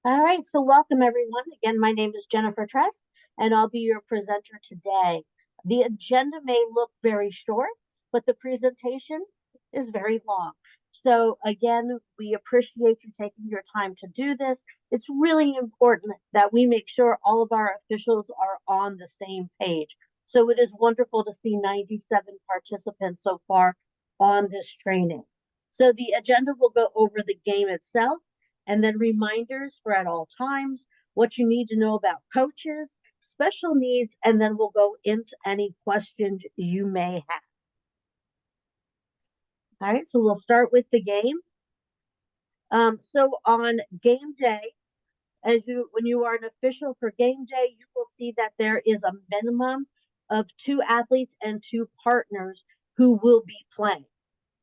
All right, so welcome everyone. Again, my name is Jennifer Trest, and I'll be your presenter today. The agenda may look very short, but the presentation is very long. So again, we appreciate you taking your time to do this. It's really important that we make sure all of our officials are on the same page. So it is wonderful to see 97 participants so far on this training. So the agenda will go over the game itself, and then reminders for at all times, what you need to know about coaches, special needs, and then we'll go into any questions you may have. All right, so we'll start with the game. So on game day, when you are an official for game day, you will see that there is a minimum of 2 athletes and 2 partners who will be playing.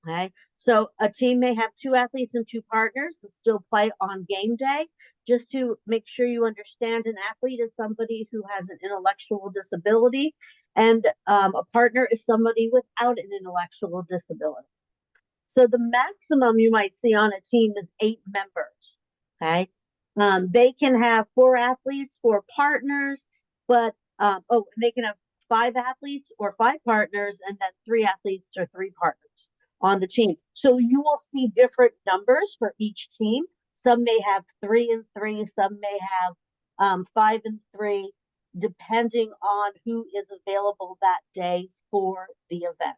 Okay, so a team may have 2 athletes and 2 partners that still play on game day. Just to make sure you understand, an athlete is somebody who has an intellectual disability, and a partner is somebody without an intellectual disability. So the maximum you might see on a team is 8 members. Okay, they can have 4 athletes, 4 partners, but they can have 5 athletes or 5 partners, and then 3 athletes or 3 partners on the team. So you will see different numbers for each team. Some may have 3 and 3, some may have 5 and 3, depending on who is available that day for the event.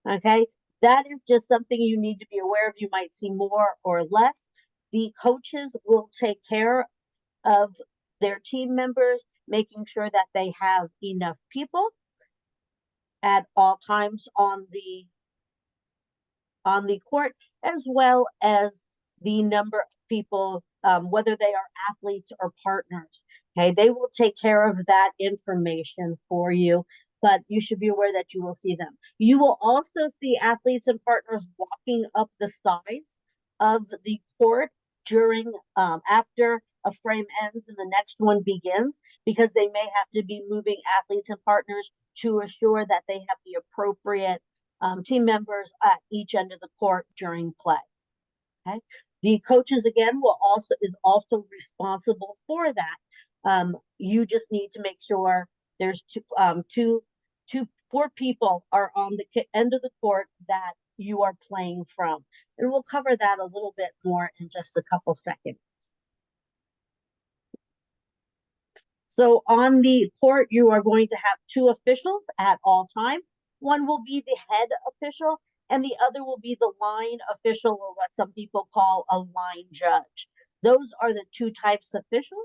Okay, that is just something you need to be aware of. You might see more or less. The coaches will take care of their team members, making sure that they have enough people at all times on the court, as well as the number of people, whether they are athletes or partners. Okay, they will take care of that information for you, but you should be aware that you will see them. You will also see athletes and partners walking up the sides of the court during after a frame ends and the next one begins, because they may have to be moving athletes and partners to assure that they have the appropriate team members at each end of the court during play. Okay, the coaches again is also responsible for that. You just need to make sure there's 4 people are on the end of the court that you are playing from, and we'll cover that a little bit more in just a couple seconds. So on the court, you are going to have 2 officials at all times. One will be the head official, and the other will be the line official, or what some people call a line judge. Those are the 2 types of officials.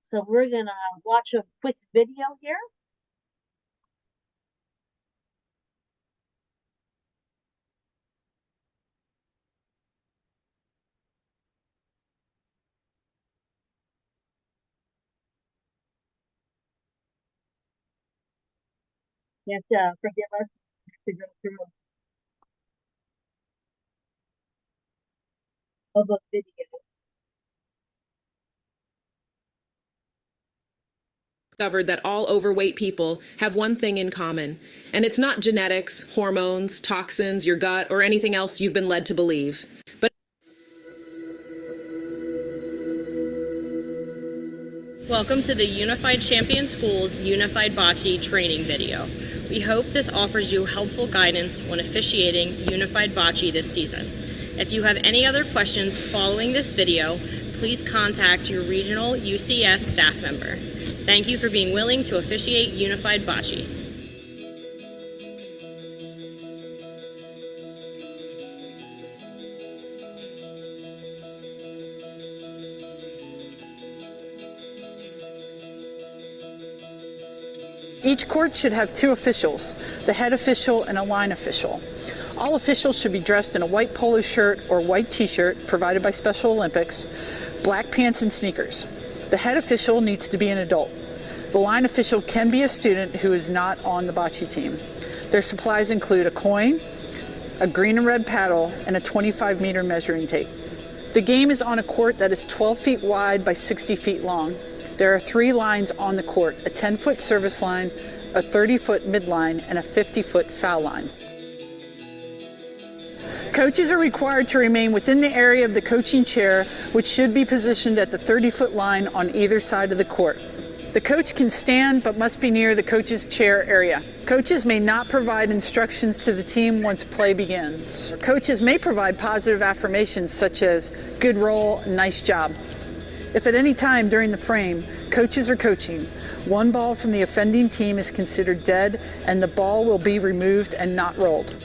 So we're gonna watch a quick video here. You have to forgive us to go through a video. Discovered that all overweight people have one thing in common, and it's not genetics, hormones, toxins, your gut, or anything else you've been led to believe. But welcome to the Unified Champion Schools Unified Bocce training video. We hope this offers you helpful guidance when officiating Unified Bocce this season. If you have any other questions following this video, please contact your regional UCS staff member. Thank you for being willing to officiate Unified Bocce. Each court should have 2 officials, the head official and a line official. All officials should be dressed in a white polo shirt or white t-shirt provided by Special Olympics, black pants and sneakers. The head official needs to be an adult. The line official can be a student who is not on the bocce team. Their supplies include a coin, a green and red paddle, and a 25-meter measuring tape. The game is on a court that is 12 feet wide by 60 feet long. There are 3 lines on the court, a 10-foot service line, a 30-foot midline, and a 50-foot foul line. Coaches are required to remain within the area of the coaching chair, which should be positioned at the 30-foot line on either side of the court. The coach can stand but must be near the coach's chair area. Coaches may not provide instructions to the team once play begins. Coaches may provide positive affirmations such as good roll, nice job. If at any time during the frame coaches are coaching, one ball from the offending team is considered dead and the ball will be removed and not rolled.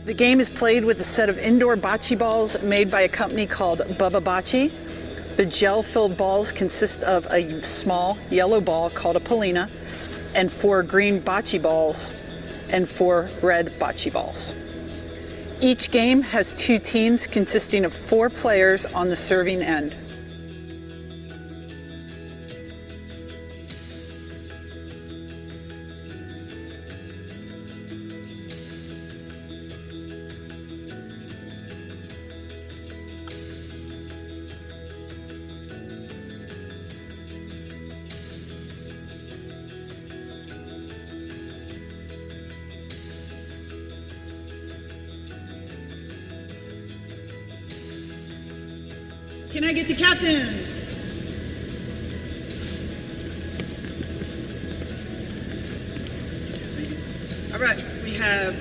The game is played with a set of indoor bocce balls made by a company called Bocce. The gel-filled balls consist of a small yellow ball called a polina and 4 green bocce balls and 4 red bocce balls. Each game has 2 teams consisting of 4 players on the serving end. Can I get the captains? All right, we have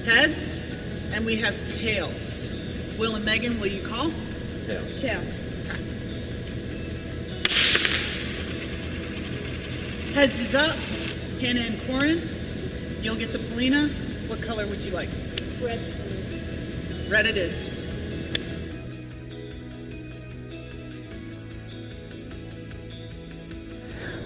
heads and we have tails. Will and Megan, will you call? Tails. Tail. Okay. Heads is up. Hannah and Corin, you'll get the polina. What color would you like? Red. Red it is.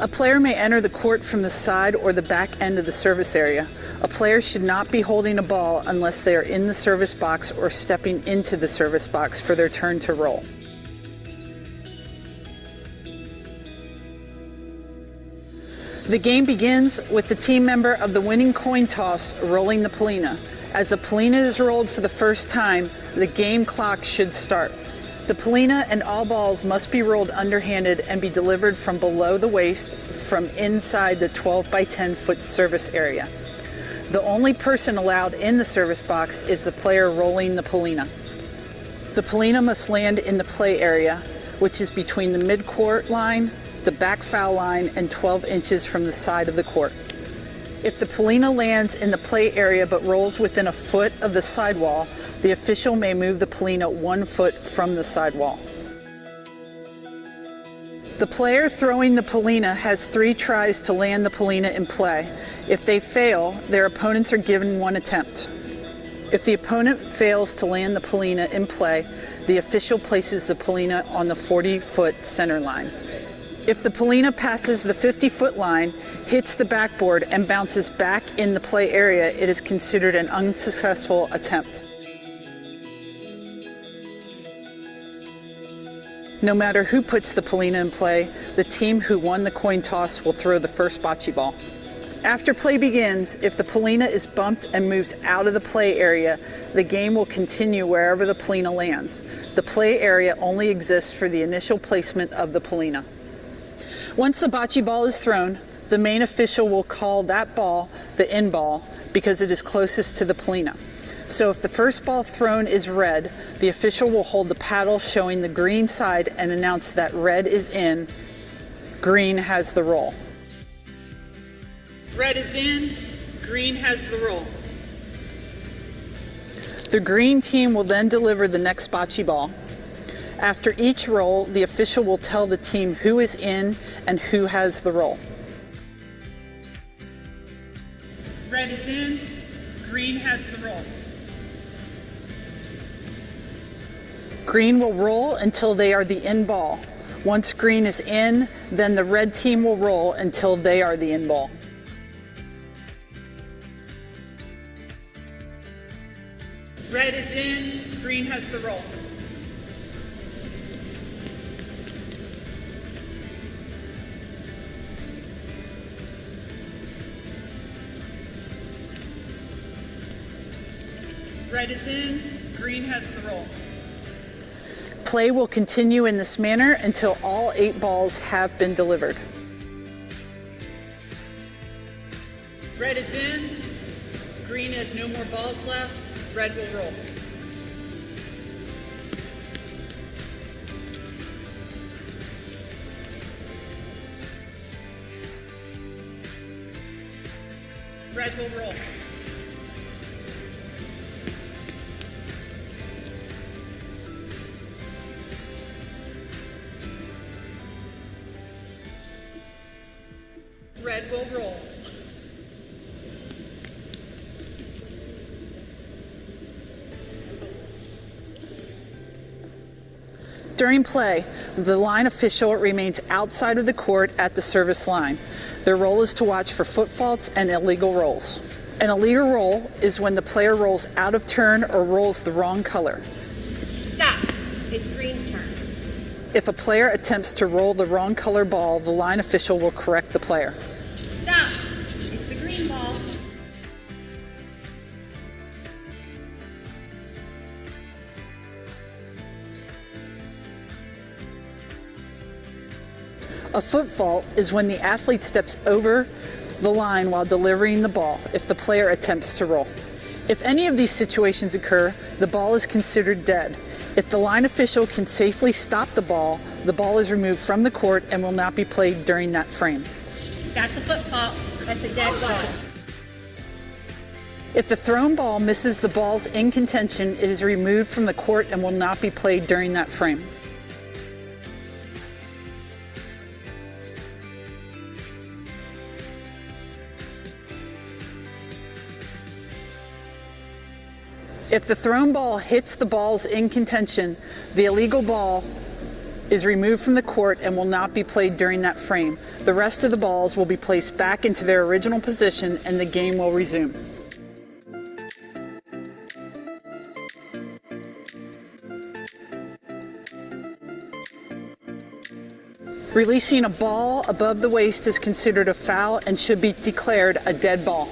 A player may enter the court from the side or the back end of the service area. A player should not be holding a ball unless they are in the service box or stepping into the service box for their turn to roll. The game begins with the team member of the winning coin toss rolling the polina. As the polina is rolled for the first time, the game clock should start. The polina and all balls must be rolled underhanded and be delivered from below the waist from inside the 12 by 10 foot service area. The only person allowed in the service box is the player rolling the polina. The polina must land in the play area, which is between the mid-court line, the back foul line, and 12 inches from the side of the court. If the polina lands in the play area but rolls within a foot of the sidewall, the official may move the polina 1 foot from the sidewall. The player throwing the polina has 3 tries to land the polina in play. If they fail, their opponents are given 1 attempt. If the opponent fails to land the polina in play, the official places the polina on the 40-foot center line. If the polina passes the 50-foot line, hits the backboard, and bounces back in the play area, it is considered an unsuccessful attempt. No matter who puts the polina in play, the team who won the coin toss will throw the first bocce ball. After play begins, if the polina is bumped and moves out of the play area, the game will continue wherever the polina lands. The play area only exists for the initial placement of the polina. Once the bocce ball is thrown, the main official will call that ball the in ball because it is closest to the polina. So if the first ball thrown is red, the official will hold the paddle showing the green side and announce that red is in, green has the roll. Red is in, green has the roll. The green team will then deliver the next bocce ball. After each roll, the official will tell the team who is in and who has the roll. Red is in, green has the roll. Green will roll until they are the in ball. Once green is in, then the red team will roll until they are the in ball. Red is in, green has the roll. Red is in, green has the roll. Play will continue in this manner until all 8 balls have been delivered. is in. Green has no more balls left. Red will roll. Red will roll. Red will roll. During play, the line official remains outside of the court at the service line. Their role is to watch for foot faults and illegal rolls. An illegal roll is when the player rolls out of turn or rolls the wrong color. Stop. It's green's turn. If a player attempts to roll the wrong color ball, the line official will correct the player. Stop. It's the green ball. A foot fault is when the athlete steps over the line while delivering the ball if the player attempts to roll. If any of these situations occur, the ball is considered dead. If the line official can safely stop the ball is removed from the court and will not be played during that frame. That's a foot fault. That's a dead ball. If the thrown ball misses the balls in contention, it is removed from the court and will not be played during that frame. If the thrown ball hits the balls in contention, the illegal ball is removed from the court and will not be played during that frame. The rest of the balls will be placed back into their original position and the game will resume. Releasing a ball above the waist is considered a foul and should be declared a dead ball.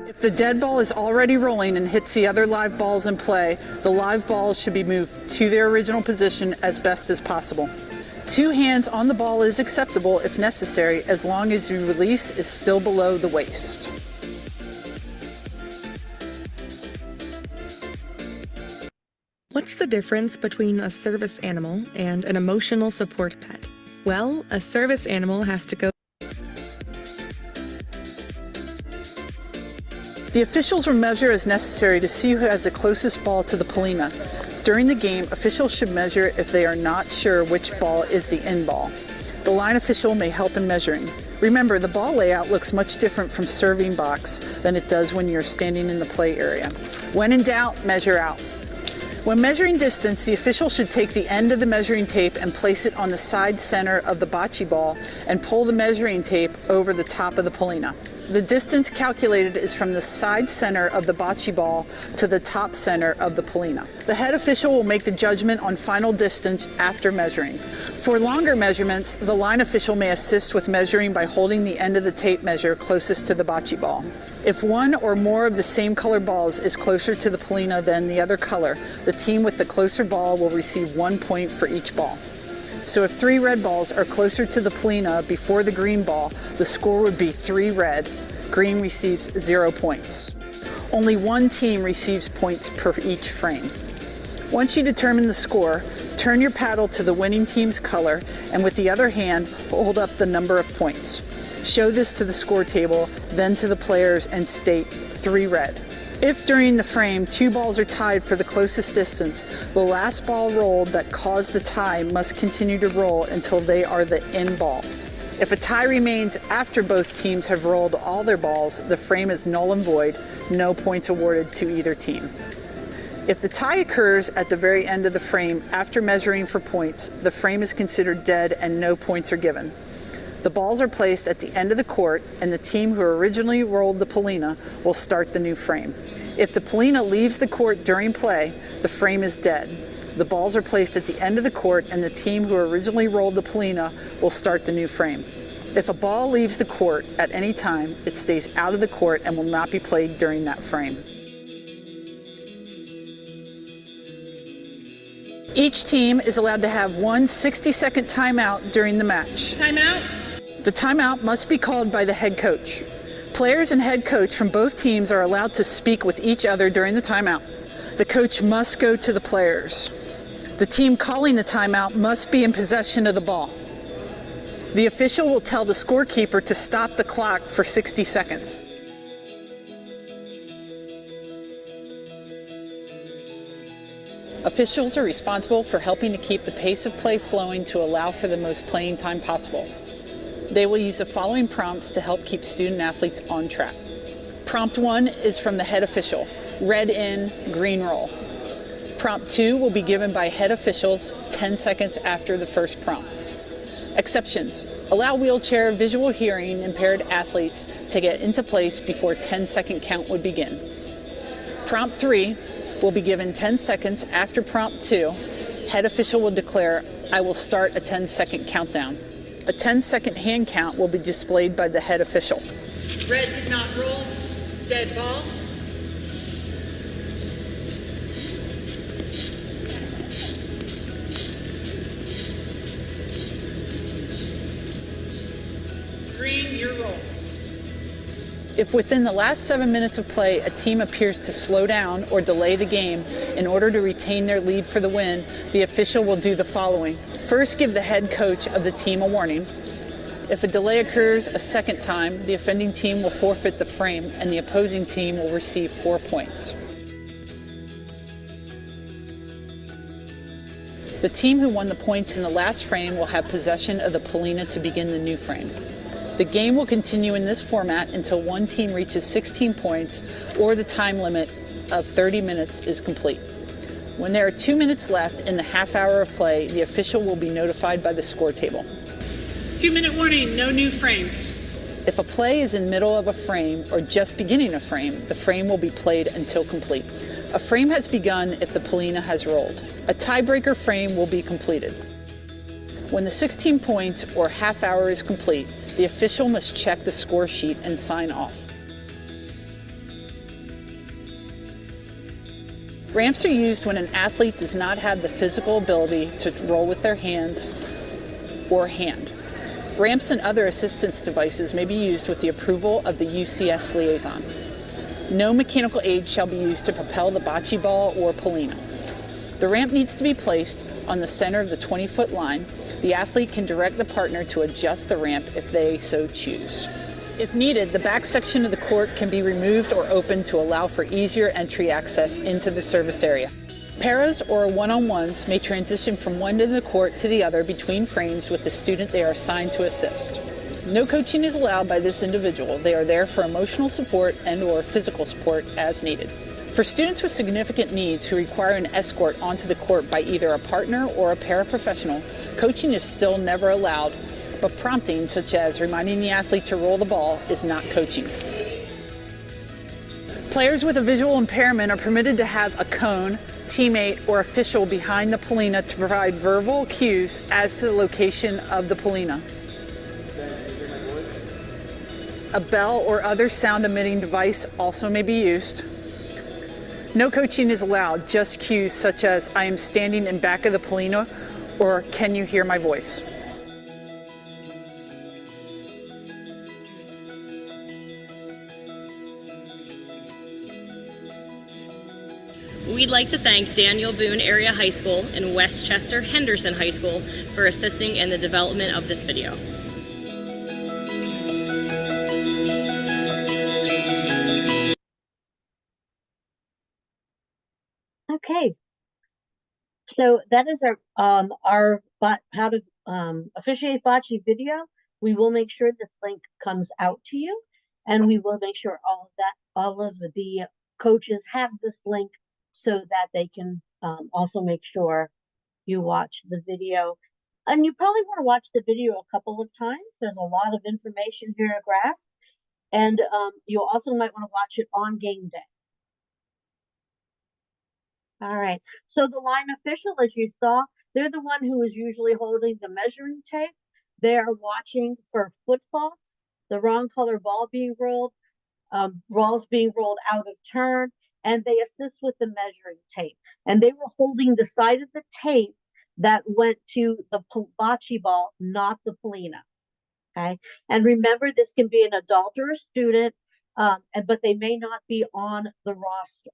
If the dead ball is already rolling and hits the other live balls in play, the live balls should be moved to their original position as best as possible. 2 hands on the ball is acceptable if necessary, as long as your release is still below the waist. What's the difference between a service animal and an emotional support pet? Well, a service animal has to go. The officials will measure as necessary to see who has the closest ball to the polina. During the game, officials should measure if they are not sure which ball is the in ball. The line official may help in measuring. Remember, the ball layout looks much different from serving box than it does when you're standing in the play area. When in doubt, measure out. When measuring distance, the official should take the end of the measuring tape and place it on the side center of the bocce ball and pull the measuring tape over the top of the polina. The distance calculated is from the side center of the bocce ball to the top center of the polina. The head official will make the judgment on final distance after measuring. For longer measurements, the line official may assist with measuring by holding the end of the tape measure closest to the bocce ball. If one or more of the same color balls is closer to the polina than the other color, the team with the closer ball will receive 1 point for each ball. So if 3 red balls are closer to the polina before the green ball, the score would be 3 red. Green receives 0 points. Only one team receives points per each frame. Once you determine the score, turn your paddle to the winning team's color and with the other hand, hold up the number of points. Show this to the score table, then to the players and state 3 red. If during the frame 2 balls are tied for the closest distance, the last ball rolled that caused the tie must continue to roll until they are the in ball. If a tie remains after both teams have rolled all their balls, the frame is null and void, no points awarded to either team. If the tie occurs at the very end of the frame after measuring for points, the frame is considered dead and no points are given. The balls are placed at the end of the court and the team who originally rolled the polina will start the new frame. If the polina leaves the court during play, the frame is dead. The balls are placed at the end of the court and the team who originally rolled the polina will start the new frame. If a ball leaves the court at any time, it stays out of the court and will not be played during that frame. Each team is allowed to have one 60-second timeout during the match. Timeout. The timeout must be called by the head coach. Players and head coach from both teams are allowed to speak with each other during the timeout. The coach must go to the players. The team calling the timeout must be in possession of the ball. The official will tell the scorekeeper to stop the clock for 60 seconds. Officials are responsible for helping to keep the pace of play flowing to allow for the most playing time possible. They will use the following prompts to help keep student athletes on track. Prompt 1 is from the head official, red in, green roll. Prompt 2 will be given by head officials 10 seconds after the first prompt. Exceptions. Allow wheelchair, visual hearing impaired athletes to get into place before 10-second count would begin. Prompt 3 will be given 10 seconds after prompt 2. Head official will declare, "I will start a 10-second countdown." A 10-second hand count will be displayed by the head official. Red did not roll. Dead ball. Green, your roll. If within the last 7 minutes of play, a team appears to slow down or delay the game in order to retain their lead for the win, the official will do the following. First, give the head coach of the team a warning. If a delay occurs a second time, the offending team will forfeit the frame and the opposing team will receive 4 points. The team who won the points in the last frame will have possession of the Polina to begin the new frame. The game will continue in this format until one team reaches 16 points or the time limit of 30 minutes is complete. When there are 2 minutes left in the half hour of play, the official will be notified by the score table. 2-minute warning, no new frames. If a play is in middle of a frame or just beginning a frame, the frame will be played until complete. A frame has begun if the Polina has rolled. A tiebreaker frame will be completed. When the 16 points or half hour is complete, the official must check the score sheet and sign off. Ramps are used when an athlete does not have the physical ability to roll with their hands or hand. Ramps and other assistance devices may be used with the approval of the UCS liaison. No mechanical aid shall be used to propel the bocce ball or Polina. The ramp needs to be placed on the center of the 20-foot line. The athlete can direct the partner to adjust the ramp if they so choose. If needed, the back section of the court can be removed or opened to allow for easier entry access into the service area. Paras or one-on-ones may transition from one end of the court to the other between frames with the student they are assigned to assist. No coaching is allowed by this individual. They are there for emotional support and/or physical support as needed. For students with significant needs who require an escort onto the court by either a partner or a paraprofessional, coaching is still never allowed, but prompting, such as reminding the athlete to roll the ball, is not coaching. Players with a visual impairment are permitted to have a cone, teammate, or official behind the Polina to provide verbal cues as to the location of the Polina. A bell or other sound-emitting device also may be used. No coaching is allowed, just cues such as "I am standing in back of the Polina" or "Can you hear my voice?" We'd like to thank Daniel Boone Area High School and Westchester Henderson High School for assisting in the development of this video. Okay, so that is our how to officiate bocce video. We will make sure this link comes out to you, and we will make sure all of the coaches have this link so that they can also make sure you watch the video. And you probably want to watch the video a couple of times. There's a lot of information here to grasp, and you also might want to watch it on game day. All right, so the line official, as you saw, they're the one who is usually holding the measuring tape. They are watching for foot faults, the wrong color ball being rolled, balls being rolled out of turn, and they assist with the measuring tape. And they were holding the side of the tape that went to the bocce ball, not the Polina. Okay. And remember, this can be an adult or a student, but they may not be on the roster.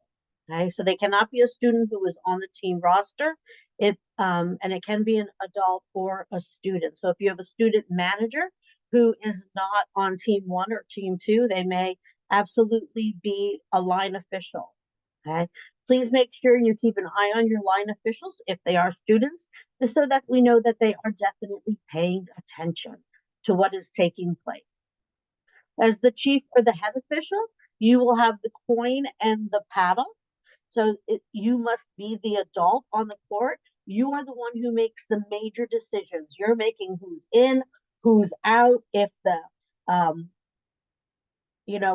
Okay. So they cannot be a student who is on the team roster. And it can be an adult or a student. So if you have a student manager who is not on team 1 or team 2, they may absolutely be a line official. Okay. Please make sure you keep an eye on your line officials if they are students, so that we know that they are definitely paying attention to what is taking place. As the chief or the head official, you will have the coin and the paddle. So you must be the adult on the court. You are the one who makes the major decisions. You're making who's in, who's out, if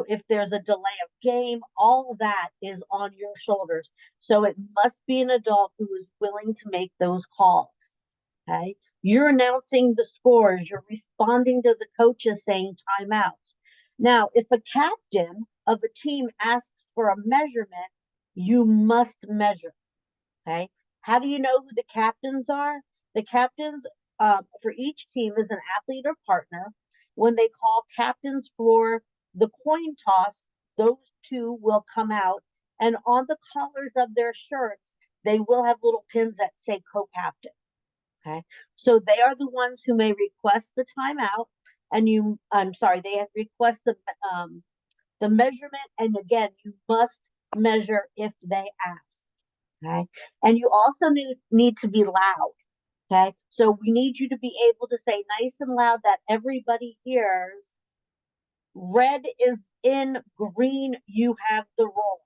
if there's a delay of game, all of that is on your shoulders. So it must be an adult who is willing to make those calls. Okay. You're announcing the scores. You're responding to the coaches saying timeouts. Now, if a captain of a team asks for a measurement, you must measure. Okay. How do you know who the captains are? The captains for each team is an athlete or partner. When they call captains for the coin toss, those two will come out, and on the collars of their shirts, they will have little pins that say co-captain. Okay. So they are the ones who may request the timeout, and they have request the measurement, and again, you must measure if they ask. Okay. And you also need to be loud. Okay. So we need you to be able to say nice and loud that everybody hears. Red is in, green, you have the roll.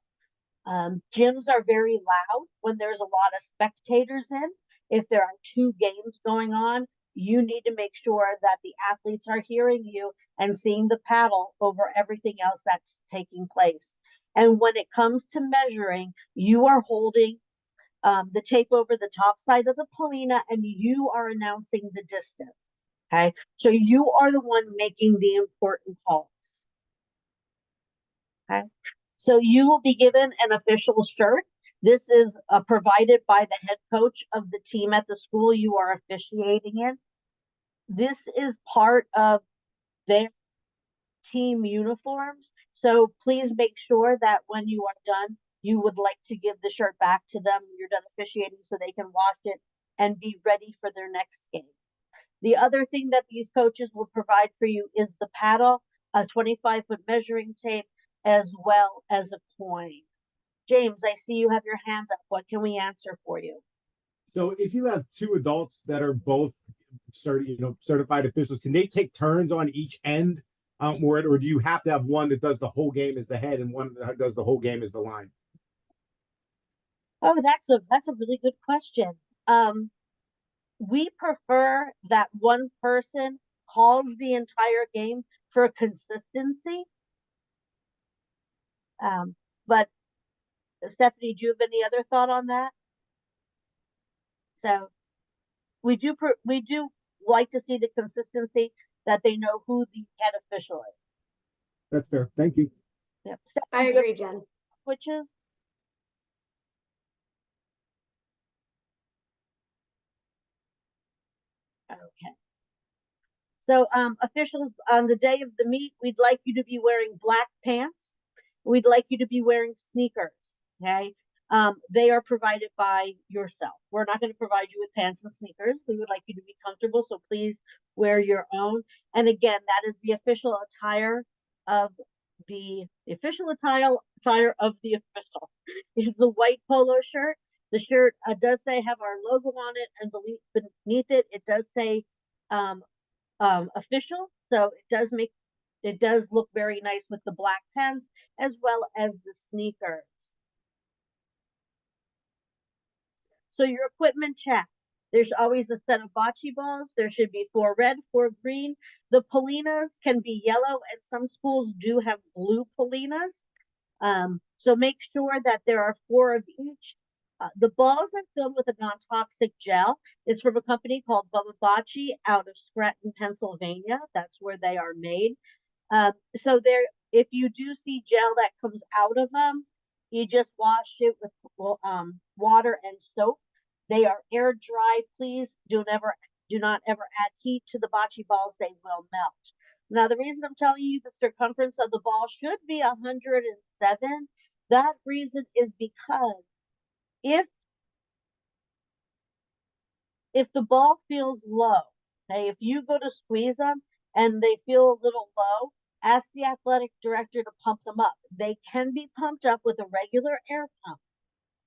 Gyms are very loud when there's a lot of spectators in. If there are 2 games going on, you need to make sure that the athletes are hearing you and seeing the paddle over everything else that's taking place. And when it comes to measuring, you are holding the tape over the top side of the polina, and you are announcing the distance. Okay. So you are the one making the important calls. Okay. So you will be given an official shirt. This is provided by the head coach of the team at the school you are officiating in. This is part of their team uniforms. So please make sure that when you are done, you would like to give the shirt back to them when you're done officiating so they can wash it and be ready for their next game. The other thing that these coaches will provide for you is the paddle, a 25-foot measuring tape, as well as a coin. James, I see you have your hand up. What can we answer for you? So if you have 2 adults that are both certified officials, can they take turns on each end? Or do you have to have one that does the whole game as the head and one that does the whole game as the line? Oh, that's a really good question. We prefer that one person calls the entire game for consistency. But Stephanie, do you have any other thought on that? So we do like to see the consistency, that they know who the head official is. That's fair. Thank you. Yep. I agree, Jen. Switches. Okay. So officials, on the day of the meet, we'd like you to be wearing black pants. We'd like you to be wearing sneakers. Okay. They are provided by yourself. We're not going to provide you with pants and sneakers. We would like you to be comfortable, so please wear your own. And again, that is the official attire of the attire of the official. Is the white polo shirt. The shirt does say have our logo on it, and beneath it, it does say official. So it does look very nice with the black pants as well as the sneakers. So your equipment check. There's always a set of bocce balls. There should be 4 red, 4 green. The polinas can be yellow, and some schools do have blue polinas. So make sure that there are 4 of each. The balls are filled with a non-toxic gel. It's from a company called Bubba Bocce out of Scranton, Pennsylvania. That's where they are made. So if you do see gel that comes out of them, you just wash it with water and soap. They are air dry. Please do never do not ever add heat to the bocce balls, they will melt. Now, the reason I'm telling you the circumference of the ball should be 107, that reason is because if the ball feels low, okay, if you go to squeeze them and they feel a little low, ask the athletic director to pump them up. They can be pumped up with a regular air pump,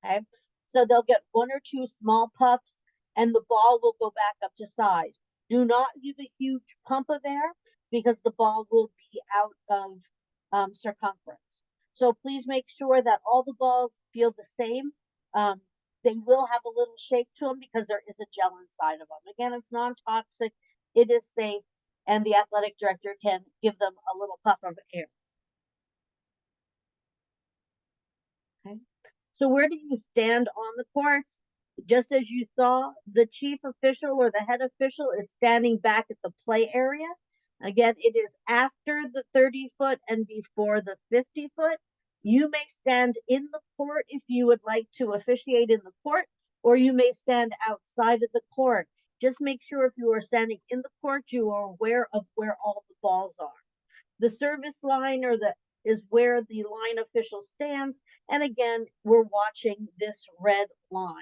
okay? So they'll get 1 or 2 small puffs and the ball will go back up to size. Do not give a huge pump of air because the ball will be out of circumference. So please make sure that all the balls feel the same. They will have a little shake to them because there is a gel inside of them. Again, it's non-toxic, it is safe, and the athletic director can give them a little puff of air. Okay. So where do you stand on the courts? Just as you saw, the chief official or the head official is standing back at the play area. Again, it is after the 30-foot and before the 50-foot. You may stand in the court if you would like to officiate in the court, or you may stand outside of the court. Just make sure if you are standing in the court, you are aware of where all the balls are. The service line is where the line official stands. And again, we're watching this red line.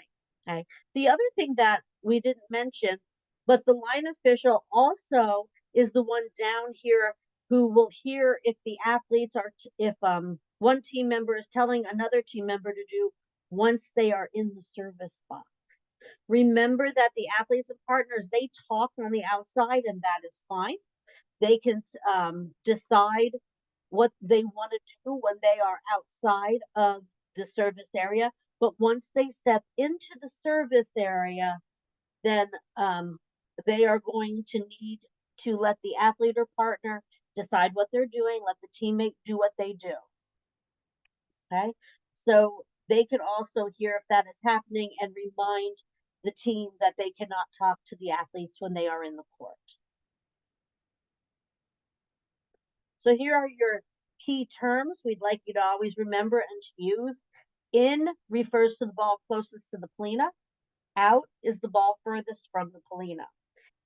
Okay. The other thing that we didn't mention, but the line official also is the one down here who will hear if the athletes are, if one team member is telling another team member to do once they are in the service box. Remember that the athletes and partners, they talk on the outside, and that is fine. They can decide what they want to do when they are outside of the service area. But once they step into the service area, then they are going to need to let the athlete or partner decide what they're doing, let the teammate do what they do. Okay, so they can also hear if that is happening and remind the team that they cannot talk to the athletes when they are in the court. So here are your key terms we'd like you to always remember and to use. In refers to the ball closest to the polina. Out is the ball furthest from the polina.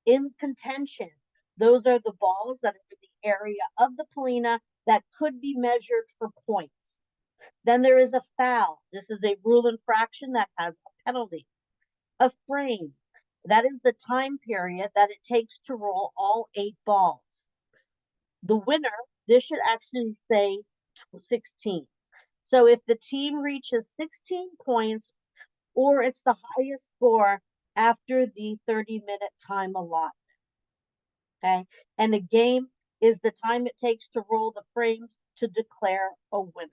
In contention, those are the balls that are in the area of the polina that could be measured for points. Then there is a foul. This is a rule infraction that has a penalty. A frame. That is the time period that it takes to roll all 8 balls. The winner, this should actually say 16. So if the team reaches 16 points or it's the highest score after the 30-minute time allotment. Okay, and a game is the time it takes to roll the frames to declare a winner.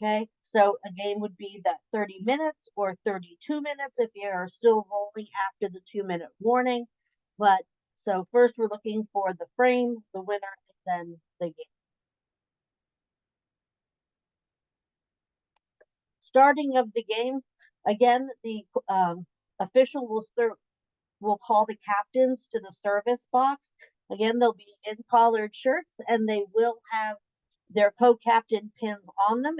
Okay, so a game would be that 30 minutes or 32 minutes if you are still rolling after the 2-minute warning. But so first we're looking for the frame, the winner, and then the game. Starting of the game, again, the official will call the captains to the service box. Again, they'll be in collared shirts and they will have their co-captain pins on them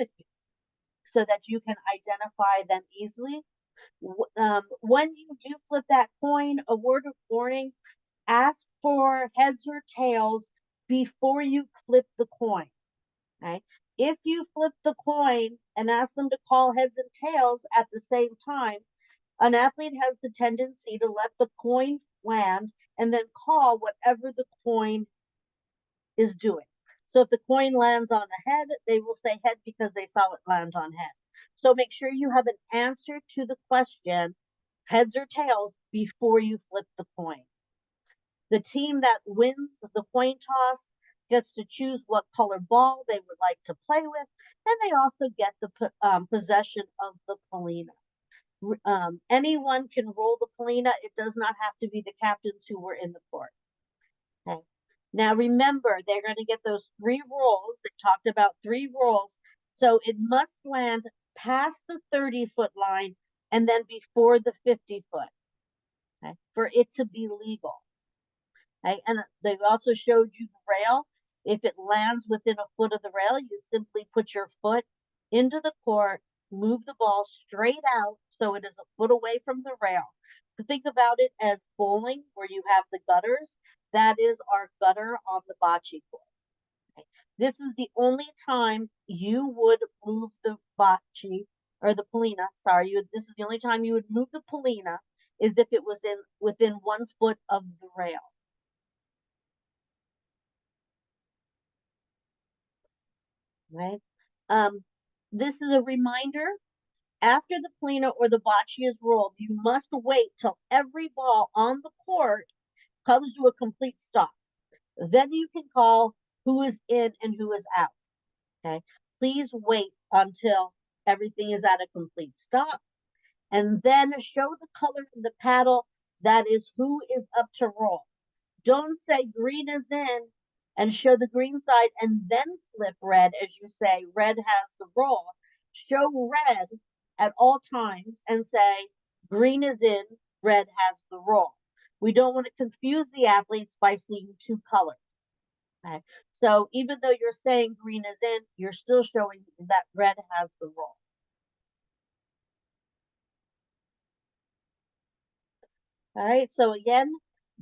so that you can identify them easily. When you do flip that coin, a word of warning, ask for heads or tails before you flip the coin. Okay? If you flip the coin and ask them to call heads and tails at the same time, an athlete has the tendency to let the coin land and then call whatever the coin is doing. So if the coin lands on a head, they will say head because they saw it land on head. So make sure you have an answer to the question, heads or tails, before you flip the coin. The team that wins the coin toss gets to choose what color ball they would like to play with, and they also get the possession of the polina. Anyone can roll the polina. It does not have to be the captains who were in the court. Okay. Now remember, they're going to get those 3 rolls. They talked about 3 rolls. So it must land past the 30-foot line and then before the 50-foot, okay, for it to be legal. Okay. And they also showed you the rail. If it lands within a foot of the rail, you simply put your foot into the court, move the ball straight out so it is a foot away from the rail. think about it as bowling, where you have the gutters. That is our gutter on the bocce court. Okay. This is the only time you would move the bocce or the polina. Sorry, this is the only time you would move the polina is if it was within 1 foot of the rail. Right. This is a reminder. After the polina or the bocce is rolled, you must wait till every ball on the court comes to a complete stop. Then you can call who is in and who is out. Okay. Please wait until everything is at a complete stop, and then show the color of the paddle. That is who is up to roll. Don't say green is in and show the green side and then flip red as you say red has the roll. Show red at all times and say green is in, red has the roll. We don't want to confuse the athletes by seeing two colors. Okay. So even though you're saying green is in, you're still showing that red has the roll. All right, so again,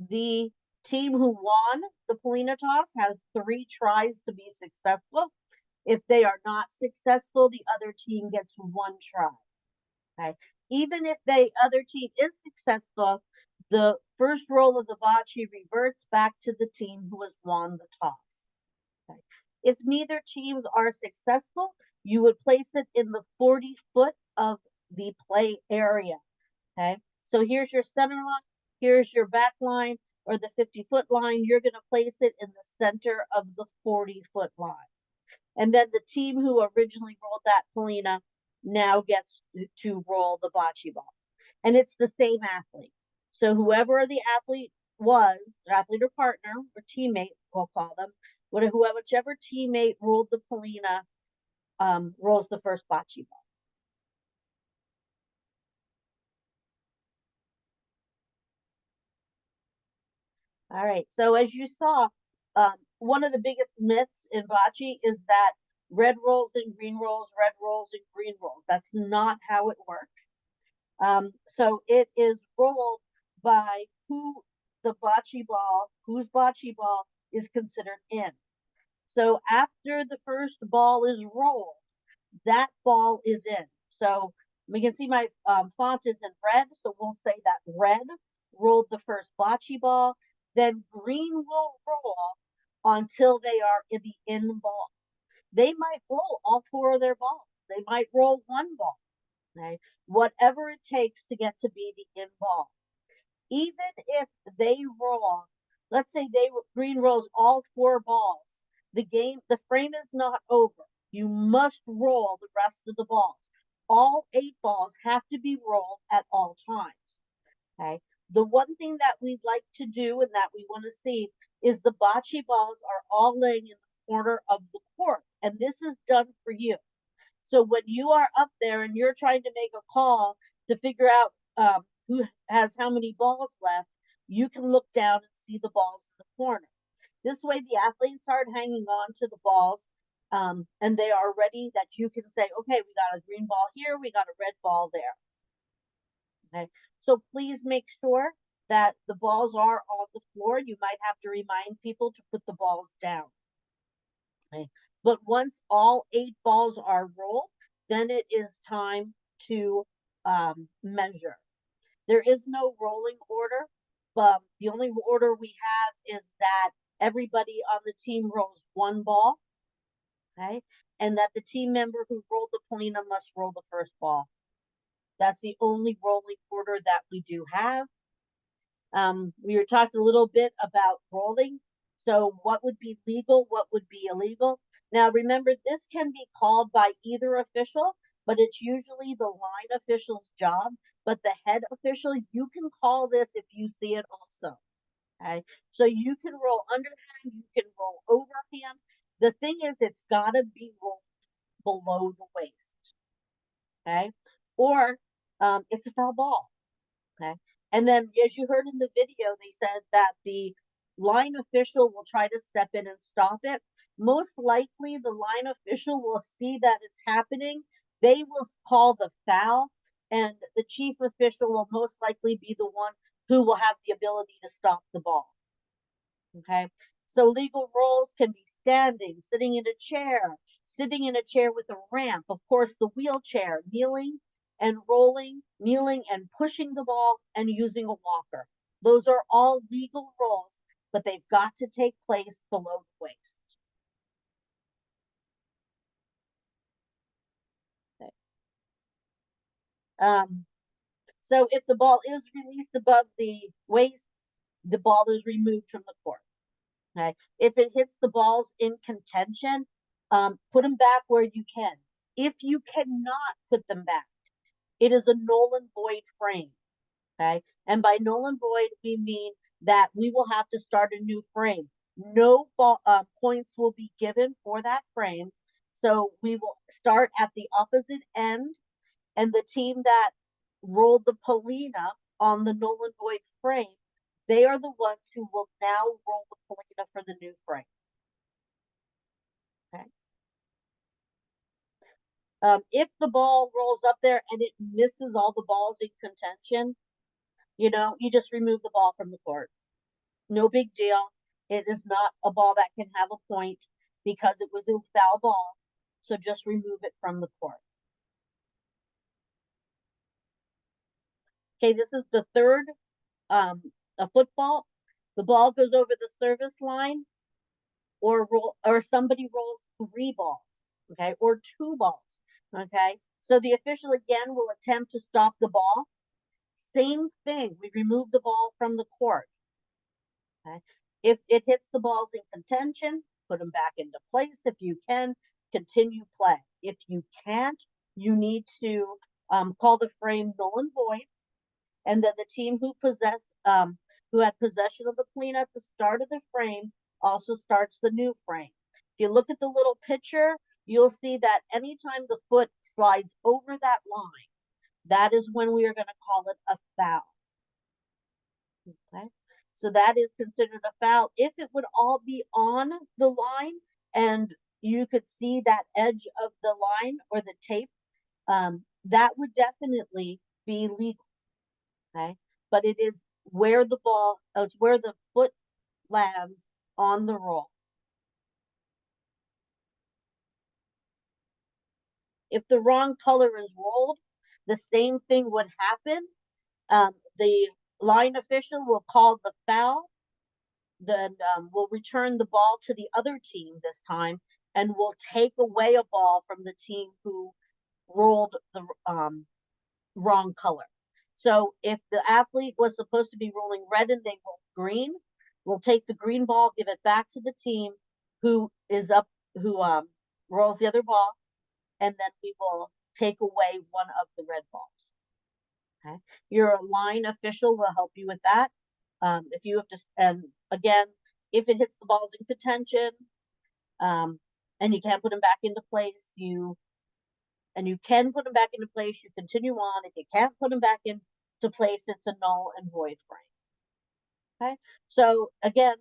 the team who won the polina toss has 3 tries to be successful. If they are not successful, the other team gets 1 try. Okay. Even if the other team is successful, the first roll of the bocce reverts back to the team who has won the toss. Okay. If neither teams are successful, you would place it in the 40 foot of the play area. Okay, so here's your center line, here's your back line, or the 50-foot line. You're going to place it in the center of the 40-foot line. And then the team who originally rolled that polina now gets to roll the bocce ball. And it's the same athlete. So whoever the athlete was, athlete or partner or teammate, we'll call them, whichever teammate rolled the polina rolls the first bocce ball. All right, so as you saw, one of the biggest myths in bocce is that red rolls and green rolls, red rolls and green rolls. That's not how it works. So it is rolled by whose bocce ball is considered in. So after the first ball is rolled, that ball is in. So we can see my font is in red, so we'll say that red rolled the first bocce ball, then green will roll until they are in the in ball. They might roll all 4 of their balls. They might roll 1 ball, okay? Whatever it takes to get to be the in ball. Even if they roll, let's say green rolls all 4 balls, the frame is not over. You must roll the rest of the balls. All 8 balls have to be rolled at all times. Okay. The one thing that we'd like to do and that we want to see is the bocce balls are all laying in the corner of the court. And this is done for you. So when you are up there and you're trying to make a call to figure out who has how many balls left, you can look down and see the balls in the corner. This way the athletes aren't hanging on to the balls and they are ready that you can say, okay, we got a green ball here, we got a red ball there. Okay, so please make sure that the balls are on the floor. You might have to remind people to put the balls down. Okay, but once all 8 balls are rolled, then it is time to measure. There is no rolling order, but the only order we have is that everybody on the team rolls 1 ball, okay, and that the team member who rolled the polina must roll the first ball. That's the only rolling order that we do have. We were talked a little bit about rolling. So what would be legal? What would be illegal? Now, remember, this can be called by either official, but it's usually the line official's job. But the head official, you can call this if you see it also. Okay, so you can roll underhand, you can roll overhand. The thing is, it's got to be rolled below the waist. Okay, or it's a foul ball. Okay, and then as you heard in the video, they said that the line official will try to step in and stop it. Most likely, the line official will see that it's happening. They will call the foul, and the chief official will most likely be the one who will have the ability to stop the ball. Okay, so legal roles can be standing, sitting in a chair with a ramp, of course, the wheelchair, kneeling and rolling, kneeling and pushing the ball, and using a walker. Those are all legal roles, but they've got to take place below the waist. Okay. So if the ball is released above the waist, the ball is removed from the court. Okay. If it hits the balls in contention, put them back where you can. If you cannot put them back, it is a null and void frame. Okay. And by null and void, we mean that we will have to start a new frame. No points will be given for that frame. So we will start at the opposite end, and the team that rolled the Polina on the null and void frame, they are the ones who will now roll the Polina for the new frame. Okay. If the ball rolls up there and it misses all the balls in contention, you just remove the ball from the court. No big deal. It is not a ball that can have a point because it was a foul ball. So just remove it from the court. Okay, this is the third, a football. The ball goes over the service line, or somebody rolls 3 balls, okay, or 2 balls, okay. So the official again will attempt to stop the ball. Same thing, we remove the ball from the court. Okay. If it hits the balls in contention, put them back into place. If you can, continue play. If you can't, you need to call the frame null and void, and then the team who had possession of the queen at the start of the frame also starts the new frame. If you look at the little picture, you'll see that anytime the foot slides over that line, that is when we are going to call it a foul. Okay, so that is considered a foul. If it would all be on the line and you could see that edge of the line or the tape, that would definitely be legal. Okay, but it is where the ball, it's where the foot lands on the roll. If the wrong color is rolled, the same thing would happen. The line official will call the foul, then will return the ball to the other team this time, and will take away a ball from the team who rolled the wrong color. So if the athlete was supposed to be rolling red and they rolled green, we'll take the green ball, give it back to the team who rolls the other ball, and then we will take away one of the red balls. Okay, your line official will help you with that. If you have to, and again, if it hits the balls in contention, and you can't put them back into place, you can put them back into place, you continue on. If you can't put them back into place, it's a null and void frame. Okay, so again,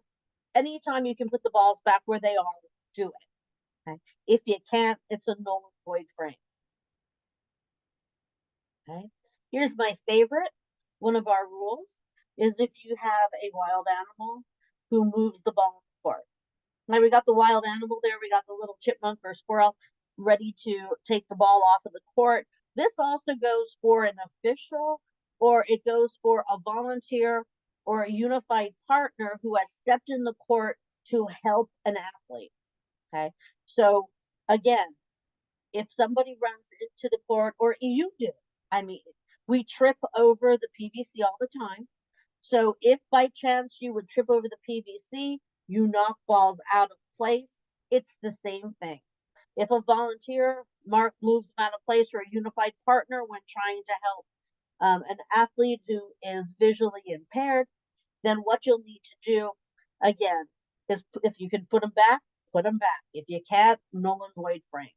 anytime you can put the balls back where they are, do it. Okay, if you can't, it's a null and void frame. Okay, here's my favorite. One of our rules is if you have a wild animal who moves the ball in the court. Now we got the wild animal there, we got the little chipmunk or squirrel ready to take the ball off of the court. This also goes for an official, or it goes for a volunteer or a unified partner who has stepped in the court to help an athlete. Okay, so again, if somebody runs into the court, or you do, I mean, we trip over the PVC all the time. So if by chance you would trip over the PVC, you knock balls out of place, it's the same thing. If a volunteer moves them out of place, or a unified partner when trying to help an athlete who is visually impaired, then what you'll need to do, again, is if you can put them back, put them back. If you can't, null and void frame.